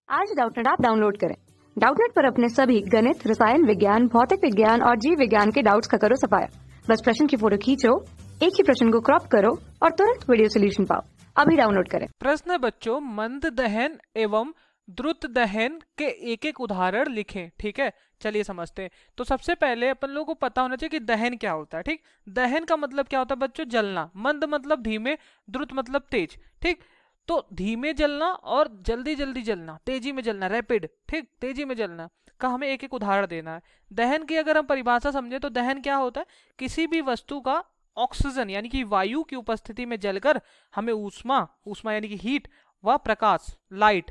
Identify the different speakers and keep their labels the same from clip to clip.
Speaker 1: आज Doubtnut app download करें। Doubtnut पर अपने सभी गणित, रसायन विज्ञान, भौतिक विज्ञान और जीव विज्ञान के डाउट्स का करो सफाया। बस प्रश्न की फोटो खींचो, एक ही प्रश्न को क्रॉप करो और तुरंत वीडियो सोल्यूशन पाओ। अभी डाउनलोड करें।
Speaker 2: प्रश्न है बच्चों, मंद दहन एवं द्रुत दहन के एक एक उदाहरण लिखें। ठीक है, चलिए समझते हैं। तो सबसे पहले अपन लोगों को पता होना चाहिए कि दहन क्या होता है। ठीक, दहन का मतलब क्या होता है बच्चों? जलना। मंद मतलब धीमे, द्रुत मतलब तेज। ठीक, तो धीमे जलना और जल्दी जल्दी जलना, तेजी में जलना, रैपिड, ठीक, तेजी में जलना का हमें एक एक उदाहरण देना है। दहन की अगर हम परिभाषा समझे तो दहन क्या होता है? किसी भी वस्तु का ऑक्सीजन यानी कि वायु की उपस्थिति में जलकर हमें ऊष्मा ऊष्मा यानी कि हीट व प्रकाश, लाइट,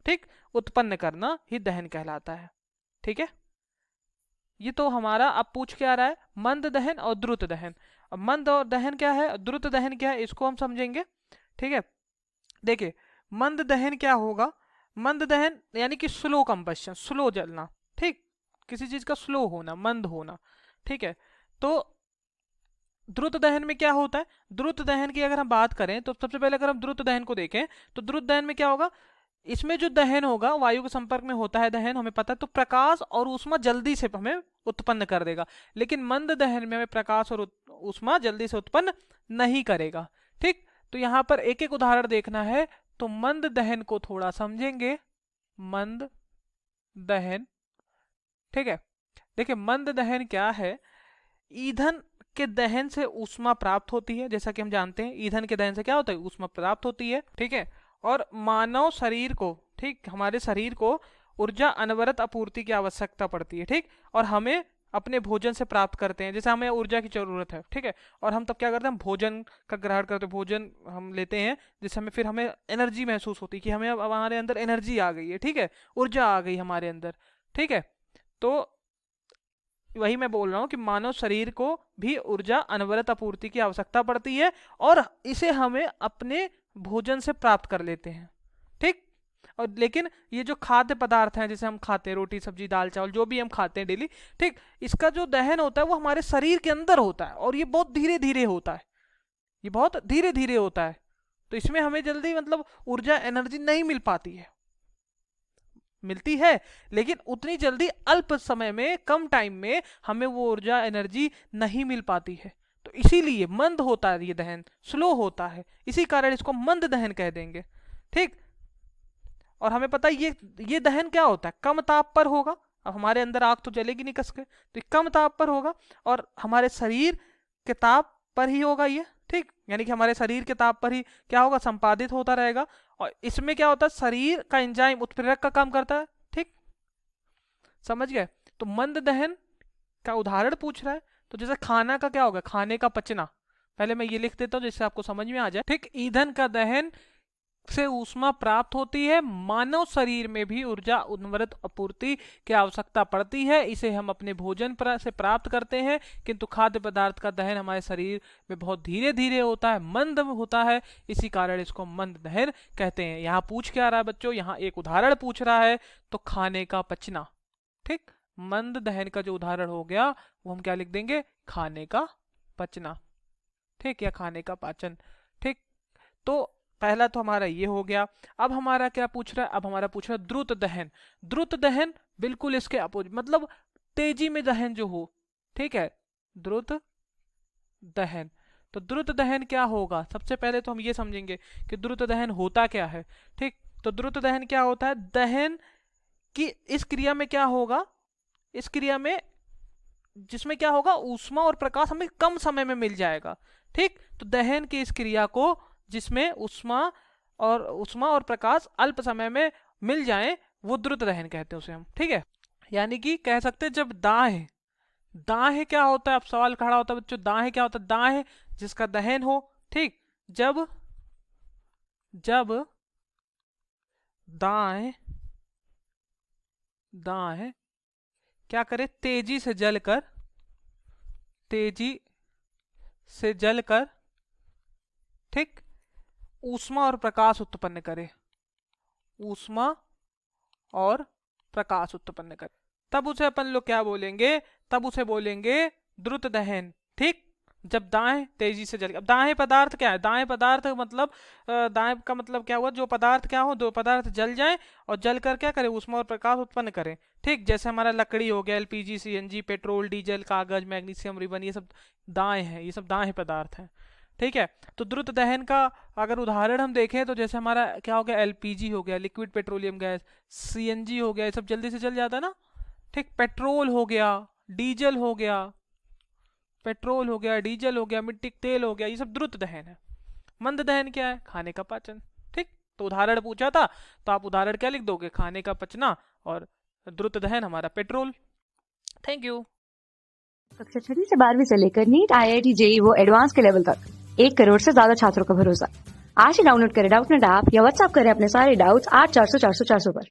Speaker 2: ठीक, उत्पन्न करना ही दहन कहलाता है। ठीक है, ये तो हमारा अब पूछ के आ रहा है मंद दहन और द्रुत दहन। अब मंद और दहन क्या है, द्रुत दहन क्या है, इसको हम समझेंगे। ठीक है, देखिए मंद दहन क्या होगा। मंद दहन यानी कि स्लो कंबशन, स्लो जलना। ठीक, किसी चीज का स्लो होना, मंद होना। ठीक है, तो द्रुत दहन में क्या होता है? द्रुत दहन की अगर हम बात करें तो सबसे पहले अगर हम द्रुत दहन को देखें तो द्रुत दहन में क्या होगा? इसमें जो दहन होगा, वायु के संपर्क में होता है दहन, हमें पता है, तो प्रकाश और ऊष्मा जल्दी से हमें उत्पन्न कर देगा। लेकिन मंद दहन में हमें प्रकाश और ऊष्मा जल्दी से उत्पन्न नहीं करेगा। ठीक, तो यहां पर एक एक उदाहरण देखना है। तो मंद दहन को थोड़ा समझेंगे। मंद दहन, ठीक है, देखिए मंद दहन क्या है? ईंधन के दहन से ऊष्मा प्राप्त होती है। जैसा कि हम जानते हैं ईंधन के दहन से क्या होता है? ऊष्मा प्राप्त होती है। ठीक है, और मानव शरीर को, ठीक, हमारे शरीर को ऊर्जा अनवरत आपूर्ति की आवश्यकता पड़ती है। ठीक, और हमें अपने भोजन से प्राप्त करते हैं। जैसे हमें ऊर्जा की जरूरत है, ठीक है, और हम तब क्या करते हैं? भोजन का ग्रहण करते हैं, भोजन हम लेते हैं, जिससे हमें फिर हमें एनर्जी महसूस होती है कि हमें अब हमारे अंदर एनर्जी आ गई है। ठीक है, ऊर्जा आ गई हमारे अंदर। ठीक है, तो वही मैं बोल रहा हूँ कि मानव शरीर को भी ऊर्जा अनवरत आपूर्ति की आवश्यकता पड़ती है और इसे हमें अपने भोजन से प्राप्त कर लेते हैं। ठीक, और लेकिन ये जो खाद्य पदार्थ हैं, जैसे हम खाते हैं रोटी सब्जी दाल चावल, जो भी हम खाते हैं डेली, ठीक, इसका जो दहन होता है वो हमारे शरीर के अंदर होता है और ये बहुत धीरे धीरे होता है। ये बहुत धीरे धीरे होता है, तो इसमें हमें जल्दी मतलब ऊर्जा एनर्जी नहीं मिल पाती है। मिलती है लेकिन उतनी जल्दी, अल्प समय में, कम टाइम में हमें वो ऊर्जा एनर्जी नहीं मिल पाती है। तो इसीलिए मंद होता है ये दहन, स्लो होता है, इसी कारण इसको मंद दहन कह देंगे। ठीक, और हमें पता है ये दहन क्या होता है? कम ताप पर होगा। अब हमारे अंदर आग तो जलेगी नहीं कस के, तो कम ताप पर होगा और हमारे शरीर के ताप पर ही होगा ये। ठीक, यानी कि हमारे शरीर के ताप पर ही क्या होगा? संपादित होता रहेगा। और इसमें क्या होता है? शरीर का एंजाइम उत्प्रेरक का काम करता है। ठीक, समझ गए? तो मंद दहन का उदाहरण पूछ रहा है। तो जैसे खाना का क्या होगा? खाने का पचना। पहले मैं ये लिख देता हूं जिससे आपको समझ में आ जाए। ठीक, ईंधन का दहन से ऊष्मा प्राप्त होती है। मानव शरीर में भी ऊर्जा अनवरत आपूर्ति की आवश्यकता पड़ती है, इसे हम अपने भोजन से प्राप्त करते हैं। किंतु खाद्य पदार्थ का दहन हमारे शरीर में बहुत धीरे धीरे होता है, मंद होता है, इसी कारण इसको मंद दहन कहते हैं। यहाँ पूछ क्या रहा है बच्चों? यहाँ एक उदाहरण पूछ रहा है, तो खाने का पचना। ठीक, मंद दहन का जो उदाहरण हो गया वो हम क्या लिख देंगे? खाने का पचना। ठीक, या खाने का पाचन। ठीक, तो पहला तो हमारा ये हो गया। अब हमारा क्या पूछ रहा है? अब हमारा पूछ रहा है द्रुत दहन। द्रुत दहन बिल्कुल इसके अपोजिट, मतलब तेजी में दहन जो हो। ठीक है, द्रुत दहन। तो द्रुत दहन क्या होगा? सबसे पहले तो हम ये समझेंगे कि द्रुत दहन होता क्या है। ठीक, तो द्रुत दहन क्या होता है? दहन की इस क्रिया में क्या होगा? इस क्रिया में जिसमें क्या होगा? ऊष्मा और प्रकाश हमें कम समय में मिल जाएगा। ठीक, तो दहन की इस क्रिया को जिसमें ऊष्मा और प्रकाश अल्प समय में मिल जाए, वो द्रुत दहन कहते हैं उसे हम। ठीक है, यानी कि कह सकते हैं जब दाह, दाह क्या होता है? अब सवाल खड़ा होता है बच्चों, दाह क्या होता है? दाह जिसका दहन हो। ठीक, जब दाह दाह क्या करे? तेजी से जलकर, ठीक, ऊष्मा और प्रकाश उत्पन्न करे। ऊष्मा और प्रकाश उत्पन्न करे, तब उसे अपन लोग क्या बोलेंगे? तब उसे बोलेंगे द्रुत दहन। ठीक, जब दाएं तेजी से जल, अब दाएं पदार्थ क्या है, दाएं पदार्थ मतलब दाएं का मतलब क्या हुआ, जो पदार्थ क्या हो, दो पदार्थ जल जाएं और जल कर क्या करे, ऊष्मा और प्रकाश उत्पन्न करें। ठीक, जैसे हमारा लकड़ी हो गया, एलपीजी, सीएनजी, पेट्रोल, डीजल, कागज, मैग्नीशियम, रिबन, ये सब दाएं हैं, ये सब दाएं पदार्थ हैं। ठीक है, तो द्रुत दहन का अगर उदाहरण हम देखें तो जैसे हमारा क्या हो गया, एलपीजी हो गया, लिक्विड पेट्रोलियम गैस, सीएनजी हो गया, ये सब जल्दी से जल जाता है ना। ठीक, पेट्रोल हो गया, डीजल हो गया, पेट्रोल हो गया, डीजल हो गया, मिट्टी का तेल हो गया, ये सब द्रुत दहन है। मंद दहन क्या है, खाने का पाचन। ठीक, तो उदाहरण पूछा था तो आप उदाहरण क्या लिख दोगे, खाने का पचना, और द्रुत दहन हमारा पेट्रोल। Thank you.
Speaker 1: कक्षा 6 से 12वीं से लेकर नीट, आईआईटी, जेई वो एडवांस के लेवल तक 1 करोड़ से ज्यादा छात्रों का भरोसा। आज ही डाउनलोड करें डाउटनेट ऐप या व्हाट्सएप करें अपने सारे डाउट्स 8400 400 400 पर।